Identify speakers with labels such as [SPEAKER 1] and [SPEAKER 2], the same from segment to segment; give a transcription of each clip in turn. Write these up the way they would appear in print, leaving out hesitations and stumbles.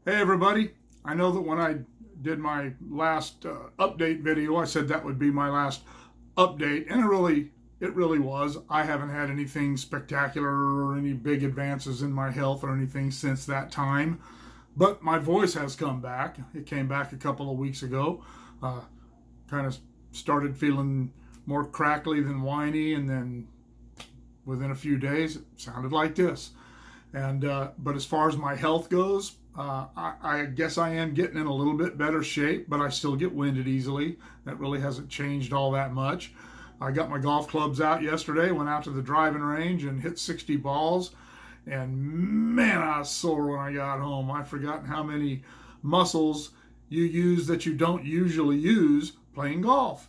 [SPEAKER 1] Hey everybody, I know that when I did my last update video, I said that would be my last update, and it really was. I haven't had anything spectacular or any big advances in my health or anything since that time, but my voice has come back. It came back a couple of weeks ago. Kind of started feeling more crackly than whiny, and then within a few days, it sounded like this. And but as far as my health goes, I guess I am getting in a little bit better shape, but I still get winded easily. That really hasn't changed all that much. I got my golf clubs out yesterday, went out to the driving range and hit 60 balls. And man, I was sore when I got home. I've forgotten how many muscles you use that you don't usually use playing golf.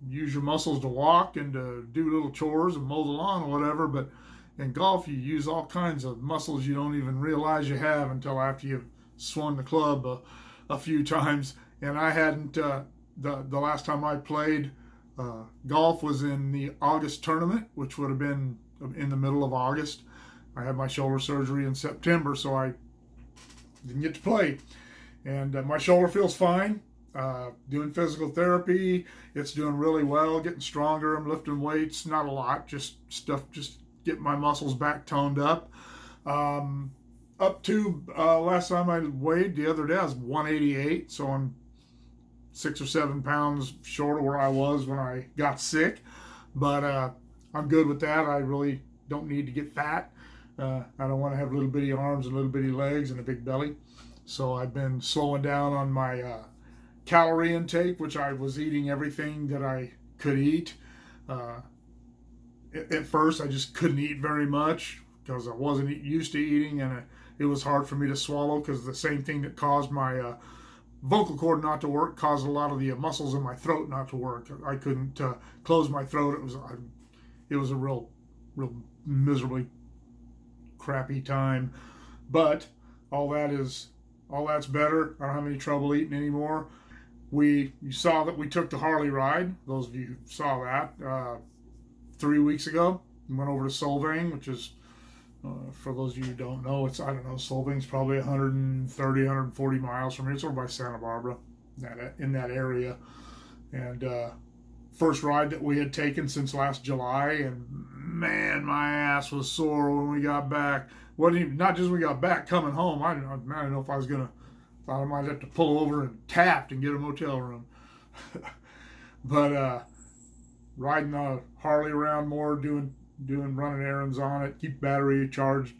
[SPEAKER 1] Use your muscles to walk and to do little chores and mow the lawn or whatever, but in golf, you use all kinds of muscles you don't even realize you have until after you've swung the club a few times. And I hadn't, the last time I played golf was in the August tournament, which would have been in the middle of August. I had my shoulder surgery in September, so I didn't get to play. And my shoulder feels fine. Doing physical therapy, it's doing really well, getting stronger. I'm lifting weights, not a lot, just get my muscles back toned up. Up to last time I weighed the other day, I was 188, so I'm 6 or 7 pounds short of where I was when I got sick. But I'm good with that. I really don't need to get fat. I don't want to have little bitty arms and little bitty legs and a big belly. So I've been slowing down on my calorie intake, which I was eating everything that I could eat. At first, I just couldn't eat very much because I wasn't used to eating, and it was hard for me to swallow because the same thing that caused my vocal cord not to work caused a lot of the muscles in my throat not to work. I couldn't close my throat. It was a real miserably crappy time. But all that's better. I don't have any trouble eating anymore. You saw that we took the Harley ride. Those of you who saw that. 3 weeks ago, we went over to Solvang, which is, for those of you who don't know, Solvang's probably 130, 140 miles from here. It's over by Santa Barbara, in that area. And first ride that we had taken since last July, and man, my ass was sore when we got back. Wasn't even, not just when we got back, coming home, I didn't know if thought I might have to pull over and tap and get a motel room. But riding the Harley around more, doing running errands on it, keep battery charged.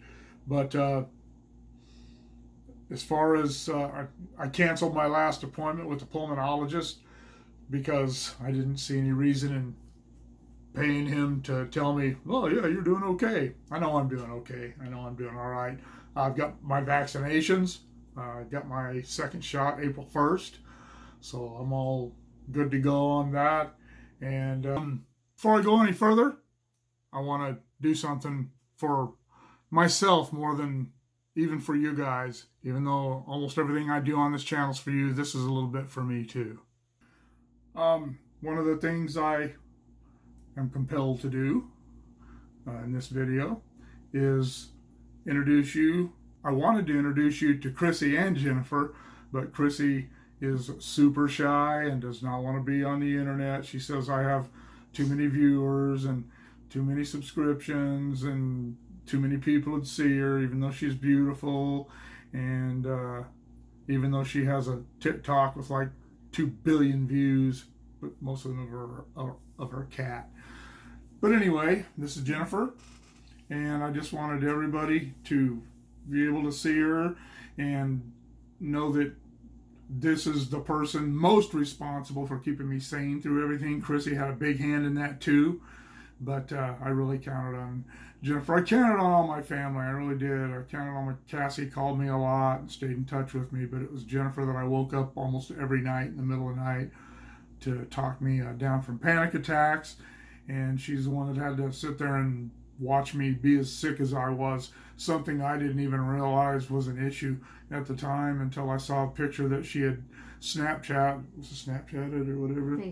[SPEAKER 1] But as far as I canceled my last appointment with the pulmonologist because I didn't see any reason in paying him to tell me, oh yeah, you're doing okay. I know I'm doing okay. I know I'm doing all right. I've got my vaccinations. I got my second shot April 1st, so I'm all good to go on that. And before I go any further, I want to do something for myself more than even for you guys. Even though almost everything I do on this channel is for you, this is a little bit for me too. One of the things I am compelled to do in this video is introduce you. I wanted to introduce you to Chrissy and Jennifer, but Chrissy is super shy and does not want to be on the internet. She says I have too many viewers and too many subscriptions and too many people would see her, even though she's beautiful, and even though she has a TikTok with like 2 billion views, but most of them are of her cat. But anyway, this is Jennifer, and I just wanted everybody to be able to see her and know that this is the person most responsible for keeping me sane through everything. Chrissy had a big hand in that too, but I really counted on Jennifer. I counted on all my family. I really did. I counted on Cassie called me a lot and stayed in touch with me, but it was Jennifer that I woke up almost every night in the middle of the night to talk me down from panic attacks, and she's the one that had to sit there and watch me be as sick as I was, something I didn't even realize was an issue at the time until I saw a picture that she had Snapchatted or whatever.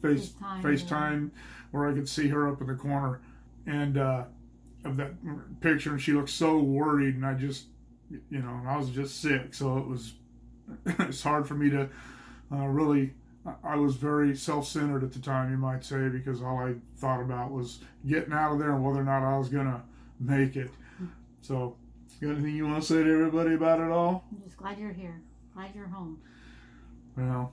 [SPEAKER 1] FaceTime, where I could see her up in the corner and of that picture, and she looked so worried, and I just and I was just sick, so it's hard for me to really. I was very self-centered at the time, you might say, because all I thought about was getting out of there and whether or not I was gonna make it. So, got anything you want to say to everybody about it all?
[SPEAKER 2] I'm just glad you're here. Glad you're home.
[SPEAKER 1] Well,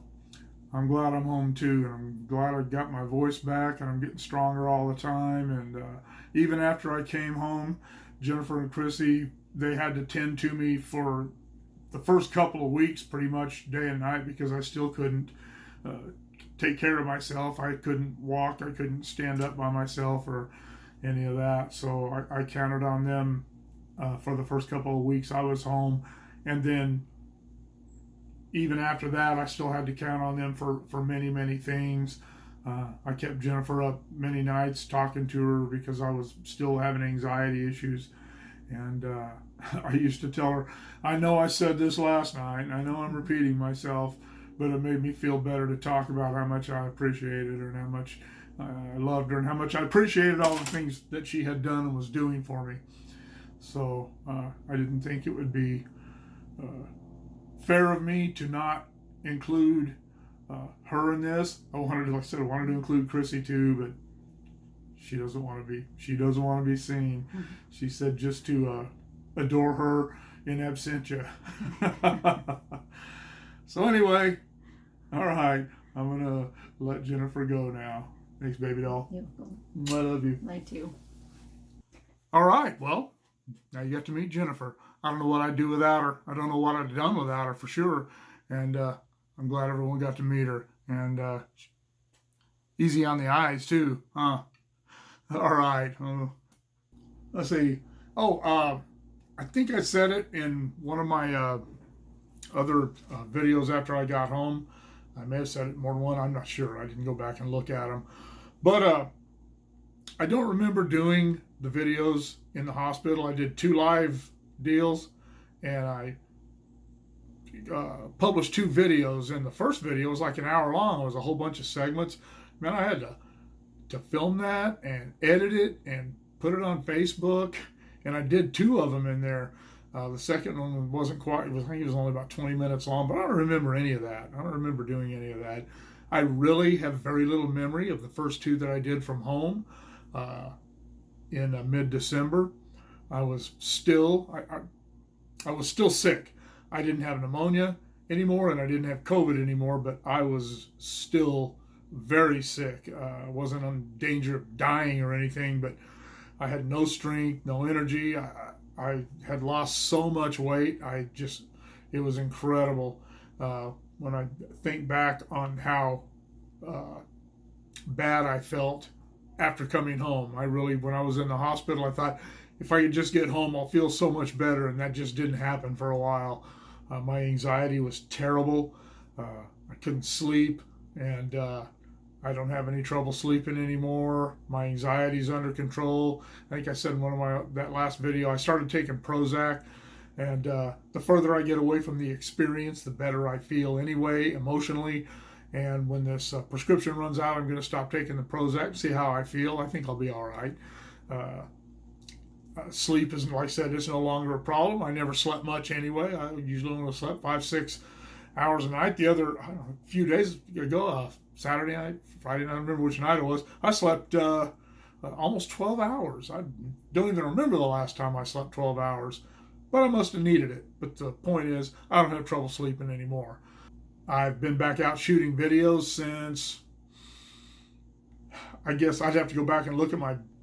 [SPEAKER 1] I'm glad I'm home too, and I'm glad I got my voice back, and I'm getting stronger all the time. And even after I came home, Jennifer and Chrissy, they had to tend to me for the first couple of weeks, pretty much day and night, because I still couldn't take care of myself. I couldn't walk. I couldn't stand up by myself or any of that. So I counted on them for the first couple of weeks I was home, and then even after that, I still had to count on them for many, many things. I kept Jennifer up many nights talking to her because I was still having anxiety issues. And I used to tell her, I know I said this last night, and I know I'm repeating myself, but it made me feel better to talk about how much I appreciated her and how much I loved her and how much I appreciated all the things that she had done and was doing for me. So I didn't think it would be fair of me to not include her in this. I wanted to, like I said, I wanted to include Chrissy too, but she doesn't want to be. She doesn't want to be seen. Mm-hmm. She said just to adore her in absentia. So anyway, all right, I'm gonna let Jennifer go now. Thanks, baby doll.
[SPEAKER 2] You're welcome.
[SPEAKER 1] I love you.
[SPEAKER 2] I too.
[SPEAKER 1] All right, well, now you got to meet Jennifer. I don't know what I'd do without her. I don't know what I'd done without her for sure. And I'm glad everyone got to meet her. And easy on the eyes too, huh? All right. Let's see. I think I said it in one of my other videos after I got home. I may have said it more than one. I'm not sure. I didn't go back and look at them. But I don't remember doing the videos in the hospital. I did 2 live deals, and I published 2 videos. And the first video was like an hour long. It was a whole bunch of segments. Man, I had to film that and edit it and put it on Facebook. And I did 2 of them in there. The second one wasn't quite, I think it was only about 20 minutes long, but I don't remember any of that. I don't remember doing any of that. I really have very little memory of the first 2 that I did from home in mid-December. I was still sick. I didn't have pneumonia anymore, and I didn't have COVID anymore, but I was still very sick. I wasn't in danger of dying or anything, but I had no strength, no energy. I had lost so much weight. It was incredible. When I think back on how bad I felt after coming home, when I was in the hospital, I thought, if I could just get home, I'll feel so much better. And that just didn't happen for a while. My anxiety was terrible. I couldn't sleep, and I don't have any trouble sleeping anymore. My anxiety's under control. I think I said in that last video, I started taking Prozac, and the further I get away from the experience, the better I feel anyway, emotionally. And when this prescription runs out, I'm going to stop taking the Prozac and see how I feel. I think I'll be all right. Sleep isn't, like I said, it's no longer a problem. I never slept much anyway. I usually only slept 5-6 hours a night. The other, I don't know, a few days ago, Saturday night, Friday night, I don't remember which night it was, I slept almost 12 hours. I don't even remember the last time I slept 12 hours, but I must have needed it. But the point is, I don't have trouble sleeping anymore. I've been back out shooting videos since, I guess I'd have to go back and look at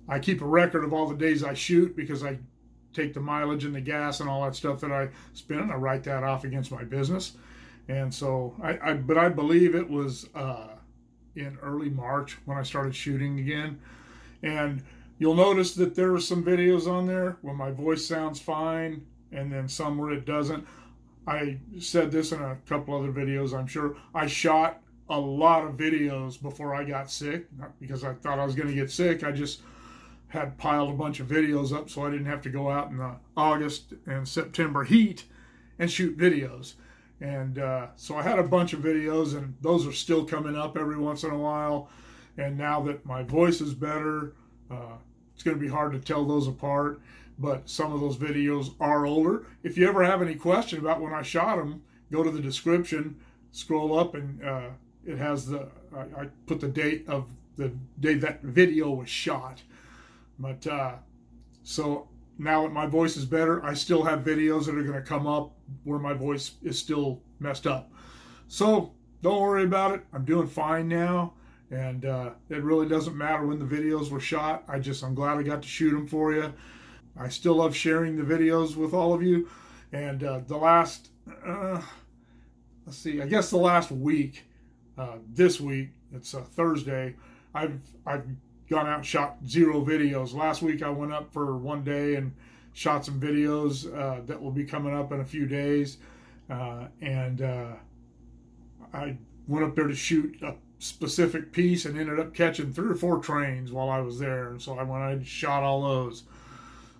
[SPEAKER 1] I keep a record of all the days I shoot because I take the mileage and the gas and all that stuff that I spend, and I write that off against my business. And so, but I believe it was in early March when I started shooting again. And you'll notice that there are some videos on there where my voice sounds fine, and then some where it doesn't. I said this in a couple other videos, I'm sure. I shot a lot of videos before I got sick, not because I thought I was going to get sick. I just had piled a bunch of videos up so I didn't have to go out in the August and September heat and shoot videos. And so I had a bunch of videos, and those are still coming up every once in a while. And now that my voice is better, it's going to be hard to tell those apart. but some of those videos are older. If you ever have any question about when I shot them, go to the description, scroll up, and it has I put the date of the day that video was shot. But so now that my voice is better, I still have videos that are going to come up where my voice is still messed up. So don't worry about it. I'm doing fine now, and it really doesn't matter when the videos were shot. I'm glad I got to shoot them for you. I still love sharing the videos with all of you. And the last, let's see, I guess the last week, this week, it's Thursday, I've gone out and shot 0 videos. Last week I went up for one day and shot some videos that will be coming up in a few days. And I went up there to shoot a specific piece and ended up catching 3 or 4 trains while I was there. And so I went and shot all those.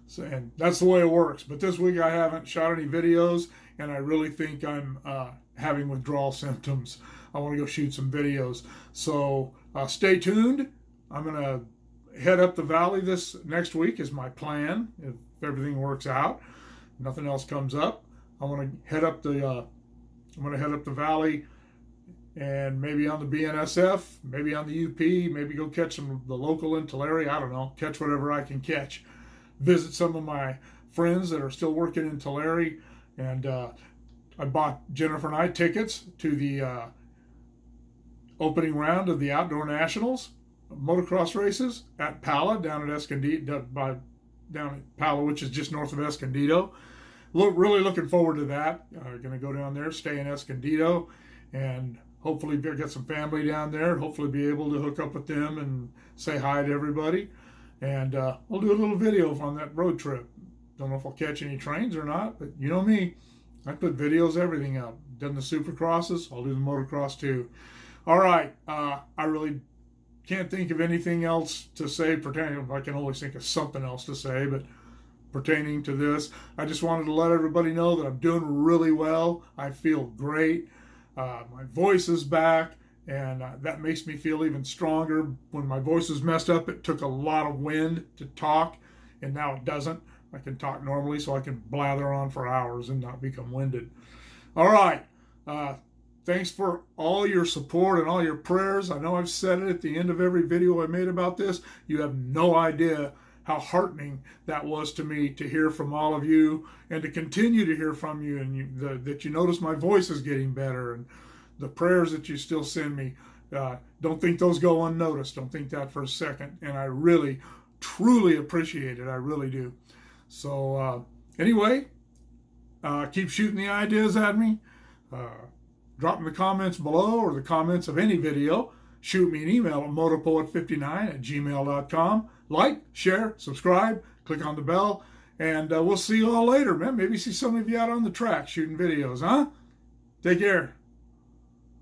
[SPEAKER 1] So, and that's the way it works. But this week I haven't shot any videos, and I really think I'm having withdrawal symptoms. I want to go shoot some videos. So stay tuned. I'm going to head up the valley this next week is my plan, if everything works out. Nothing else comes up. I want to head up the valley, and maybe on the BNSF, maybe on the UP, maybe go catch the local in Tulare. I don't know, catch whatever I can catch. Visit some of my friends that are still working in Tulare, and I bought Jennifer and I tickets to the opening round of the Outdoor Nationals motocross races at Pala down at Escondido, down at Pala, which is just north of Escondido. Really looking forward to that. Going to go down there, stay in Escondido, and hopefully get some family down there. Hopefully be able to hook up with them and say hi to everybody. And we'll do a little video on that road trip. Don't know if I'll catch any trains or not, but you know me. I put videos, everything up. Done the supercrosses, I'll do the motocross too. All right, I really can't think of anything else to say pertaining. I can always think of something else to say, but pertaining to this, I just wanted to let everybody know that I'm doing really well. I feel great. My voice is back, and that makes me feel even stronger. When my voice was messed up, it took a lot of wind to talk, and now it doesn't. I can talk normally, so I can blather on for hours and not become winded. All right. Thanks for all your support and all your prayers. I know I've said it at the end of every video I made about this. You have no idea how heartening that was to me to hear from all of you, and to continue to hear from you, and that you notice my voice is getting better, and the prayers that you still send me. Don't think those go unnoticed. Don't think that for a second. And I really, truly appreciate it. I really do. So anyway, keep shooting the ideas at me. Drop in the comments below, or the comments of any video. Shoot me an email at motopoet59@gmail.com. Like, share, subscribe, click on the bell, and we'll see you all later, man. Maybe see some of you out on the track shooting videos, huh? Take care.